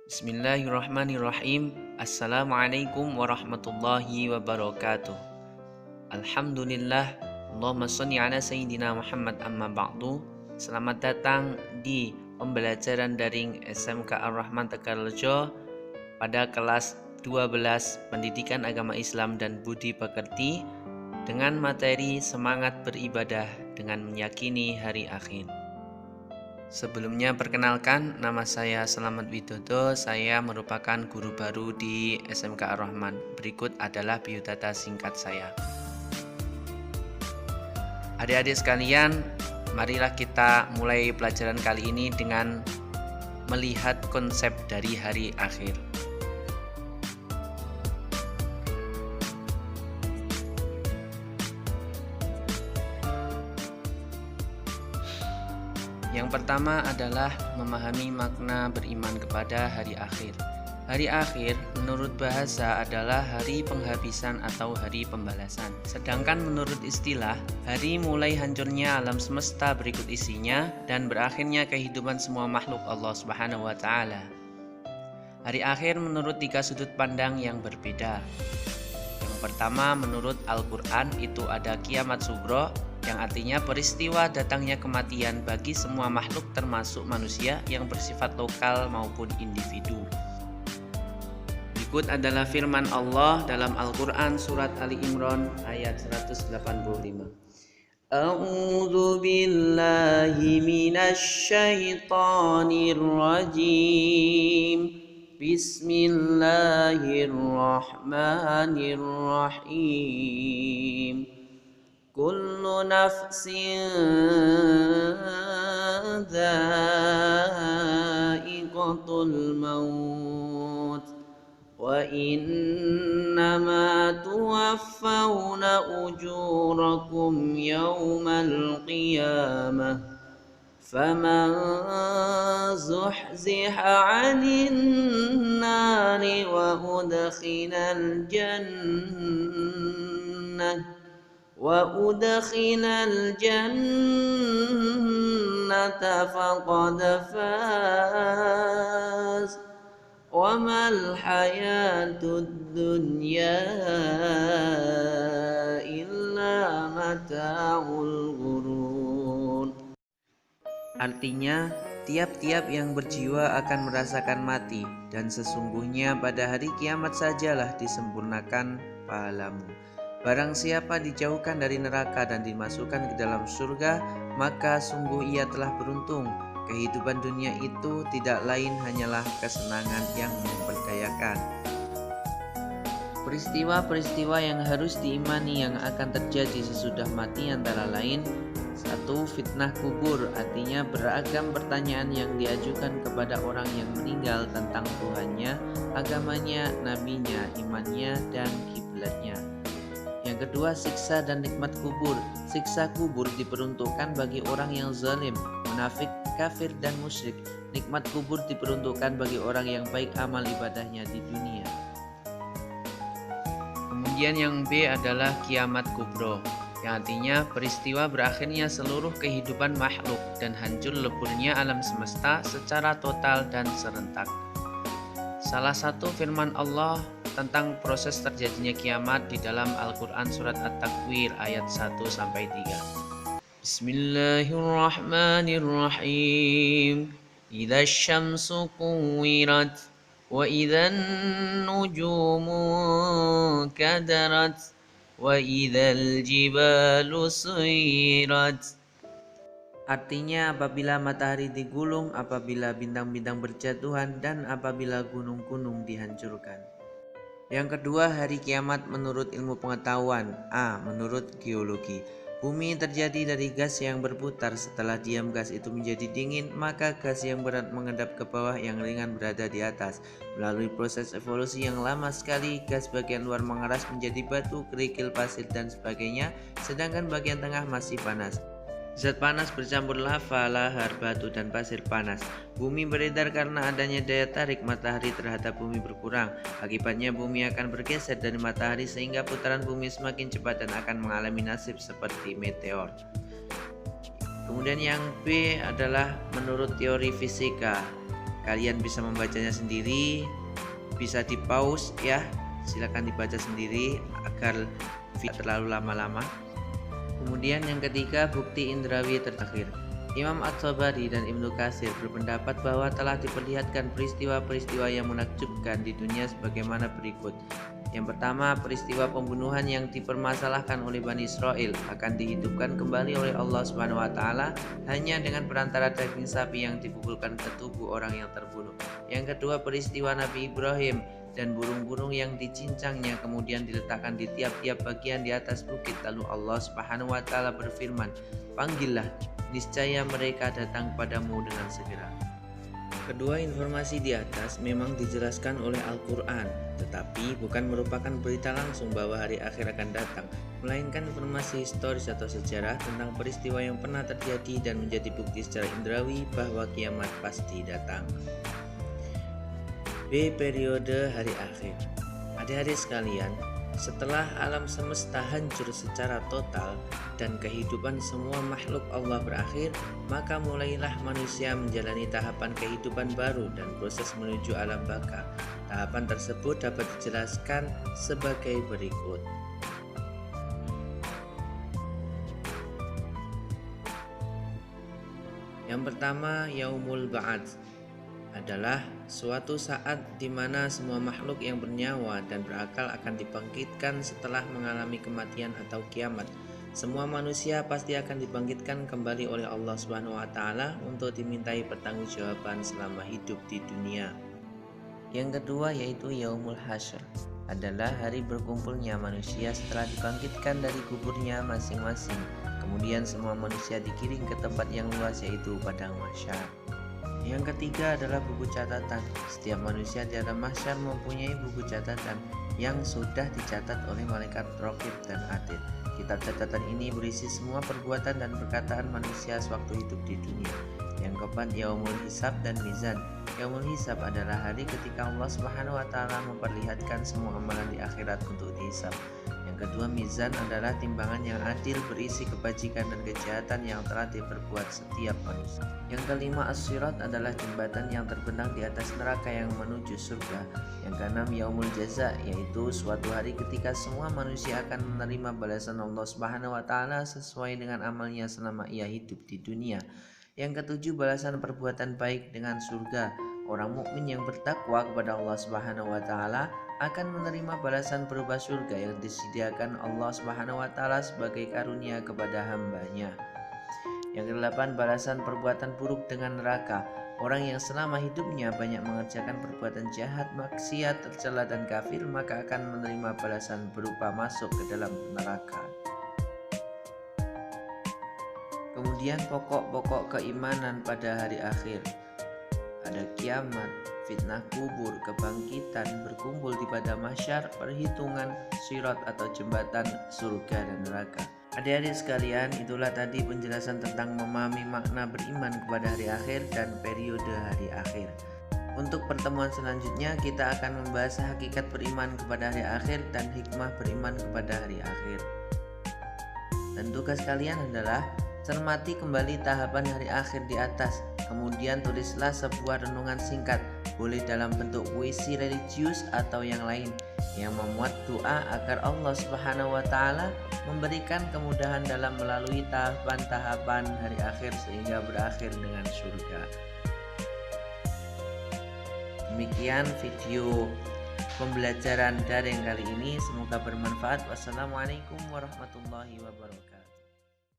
Bismillahirrahmanirrahim. Assalamualaikum warahmatullahi wabarakatuh. Alhamdulillah. Allahumma sholli ala sayyidina Muhammad amma ba'du. Selamat datang di pembelajaran daring SMK Ar-Rahman Tegalrejo pada kelas 12 Pendidikan Agama Islam dan Budi Pekerti dengan materi semangat beribadah dengan meyakini hari akhir. Sebelumnya perkenalkan, nama saya Selamat Widodo. Saya merupakan guru baru di SMK Ar-Rahman. Berikut adalah biodata singkat saya. Adik-adik sekalian, marilah kita mulai pelajaran kali ini dengan melihat konsep dari hari akhir. Yang pertama adalah memahami makna beriman kepada hari akhir. Hari akhir menurut bahasa adalah hari penghabisan atau hari pembalasan. Sedangkan menurut istilah, hari mulai hancurnya alam semesta berikut isinya dan berakhirnya kehidupan semua makhluk Allah Subhanahu wa taala. Hari akhir menurut 3 sudut pandang yang berbeda. Yang pertama, menurut Al-Qur'an itu ada kiamat sugro, yang artinya peristiwa datangnya kematian bagi semua makhluk termasuk manusia yang bersifat lokal maupun individu. Berikut adalah firman Allah dalam Al-Quran surat Ali Imran ayat 185. A'udzu billahi minasy syaithanir rajim. Bismillahirrahmanirrahim. Kullu nafsin dha'iqatul maut wa innama tuwaffawna ujurakum yawmal qiyamah faman zuhziha 'anil nari wa udkhilal jannah وَأُدْخِلَ الْجَنَّةَ فَقَدْ فَازَ وَمَا الْحَيَاةُ الدُّنْيَا إِلَّا مَتَاعُ الْغُرُورِ. Artinya, tiap-tiap yang berjiwa akan merasakan mati, dan sesungguhnya pada hari kiamat sajalah disempurnakan pahalamu. Barang siapa dijauhkan dari neraka dan dimasukkan ke dalam surga, maka sungguh ia telah beruntung. Kehidupan dunia itu tidak lain hanyalah kesenangan yang memperdayakan. Peristiwa-peristiwa yang harus diimani yang akan terjadi sesudah mati antara lain: 1. Fitnah kubur, artinya beragam pertanyaan yang diajukan kepada orang yang meninggal tentang Tuhannya, agamanya, nabinya, imannya, dan kiblatnya. Yang kedua, siksa dan nikmat kubur. Siksa kubur diperuntukkan bagi orang yang zalim, munafik, kafir, dan musyrik. Nikmat kubur diperuntukkan bagi orang yang baik amal ibadahnya di dunia. Kemudian yang B adalah kiamat kubro, yang artinya peristiwa berakhirnya seluruh kehidupan makhluk dan hancur leburnya alam semesta secara total dan serentak. Salah satu firman Allah tentang proses terjadinya kiamat di dalam Al-Quran surat At-Takwir ayat 1-3. Bismillahirrahmanirrahim. Idza syamsu kuwirat wa idzan nujumu kadarat wa idzal jibalu suyirat. Artinya, apabila matahari digulung, apabila bintang-bintang berjatuhan, dan apabila gunung-gunung dihancurkan. Yang kedua, hari kiamat menurut ilmu pengetahuan. A. Menurut geologi, bumi terjadi dari gas yang berputar. Setelah diam gas itu menjadi dingin, maka gas yang berat mengendap ke bawah, yang ringan berada di atas. Melalui proses evolusi yang lama sekali, gas bagian luar mengeras menjadi batu, kerikil, pasir, dan sebagainya, sedangkan bagian tengah masih panas. Zat panas bercampur lava, lahar, batu, dan pasir panas. Bumi beredar karena adanya daya tarik matahari terhadap bumi berkurang. Akibatnya bumi akan bergeser dari matahari sehingga putaran bumi semakin cepat dan akan mengalami nasib seperti meteor. Kemudian yang B adalah menurut teori fisika. Kalian bisa membacanya sendiri, bisa di pause ya, silakan dibaca sendiri agar tidak terlalu lama-lama. Kemudian yang ketiga, bukti indrawi terakhir. Imam At-Tabari dan Ibnu Katsir berpendapat bahwa telah diperlihatkan peristiwa-peristiwa yang menakjubkan di dunia sebagaimana berikut. Yang pertama, peristiwa pembunuhan yang dipermasalahkan oleh Bani Israel akan dihidupkan kembali oleh Allah Subhanahu wa taala hanya dengan perantara daging sapi yang dipukulkan ke tubuh orang yang terbunuh. Yang kedua, peristiwa Nabi Ibrahim dan burung-burung yang dicincangnya kemudian diletakkan di tiap-tiap bagian di atas bukit. Lalu Allah Subhanahu wa taala berfirman, "Panggillah, niscaya mereka datang padamu dengan segera." Kedua informasi di atas memang dijelaskan oleh Al-Quran, tetapi bukan merupakan berita langsung bahwa hari akhir akan datang, melainkan informasi historis atau sejarah tentang peristiwa yang pernah terjadi dan menjadi bukti secara indrawi bahwa kiamat pasti datang. B. Periode hari akhir. Adik-adik sekalian, setelah alam semesta hancur secara total dan kehidupan semua makhluk Allah berakhir, maka mulailah manusia menjalani tahapan kehidupan baru dan proses menuju alam baka. Tahapan tersebut dapat dijelaskan sebagai berikut. Yang pertama, Yaumul Ba'ats adalah suatu saat di mana semua makhluk yang bernyawa dan berakal akan dibangkitkan setelah mengalami kematian atau kiamat. Semua manusia pasti akan dibangkitkan kembali oleh Allah Subhanahu wa taala untuk dimintai pertanggungjawaban selama hidup di dunia. Yang kedua yaitu Yaumul Hasyr, adalah hari berkumpulnya manusia setelah dibangkitkan dari kuburnya masing-masing. Kemudian semua manusia digiring ke tempat yang luas yaitu padang mahsyar. Yang ketiga adalah buku catatan. Setiap manusia di alam mahsyar mempunyai buku catatan yang sudah dicatat oleh malaikat Raqib dan Atid. Kitab catatan ini berisi semua perbuatan dan perkataan manusia sewaktu hidup di dunia. Yang keempat, Yaumul Hisab dan Mizan. Yaumul Hisab adalah hari ketika Allah Subhanahu wa taala memperlihatkan semua amalan di akhirat untuk dihisab. Yang kedua, Mizan adalah timbangan yang adil berisi kebajikan dan kejahatan yang telah diperbuat setiap manusia. Yang kelima, As-Sirat adalah jembatan yang terbenang di atas neraka yang menuju surga. Yang keenam, Yaumul Jaza, yaitu suatu hari ketika semua manusia akan menerima balasan Allah Subhanahu wa taala sesuai dengan amalnya selama ia hidup di dunia. Yang ketujuh, balasan perbuatan baik dengan surga. Orang mukmin yang bertakwa kepada Allah Subhanahu wa taala akan menerima balasan berupa surga yang disediakan Allah Subhanahu wa taala sebagai karunia kepada hambanya. Yang kedelapan, balasan perbuatan buruk dengan neraka. Orang yang selama hidupnya banyak mengerjakan perbuatan jahat, maksiat, tercela dan kafir, maka akan menerima balasan berupa masuk ke dalam neraka. Kemudian pokok-pokok keimanan pada hari akhir. Ada kiamat, fitnah kubur, kebangkitan, berkumpul di padang mahsyar, perhitungan, sirat atau jembatan, surga dan neraka. Adik-adik sekalian, itulah tadi penjelasan tentang memahami makna beriman kepada hari akhir dan periode hari akhir. Untuk pertemuan selanjutnya kita akan membahas hakikat beriman kepada hari akhir dan hikmah beriman kepada hari akhir. Dan tugas kalian adalah cermati kembali tahapan hari akhir di atas. Kemudian tulislah sebuah renungan singkat, boleh dalam bentuk puisi religius atau yang lain, yang memuat doa agar Allah Subhanahu wa taala memberikan kemudahan dalam melalui tahapan-tahapan hari akhir sehingga berakhir dengan surga. Demikian video pembelajaran daring kali ini, semoga bermanfaat. Wassalamualaikum warahmatullahi wabarakatuh.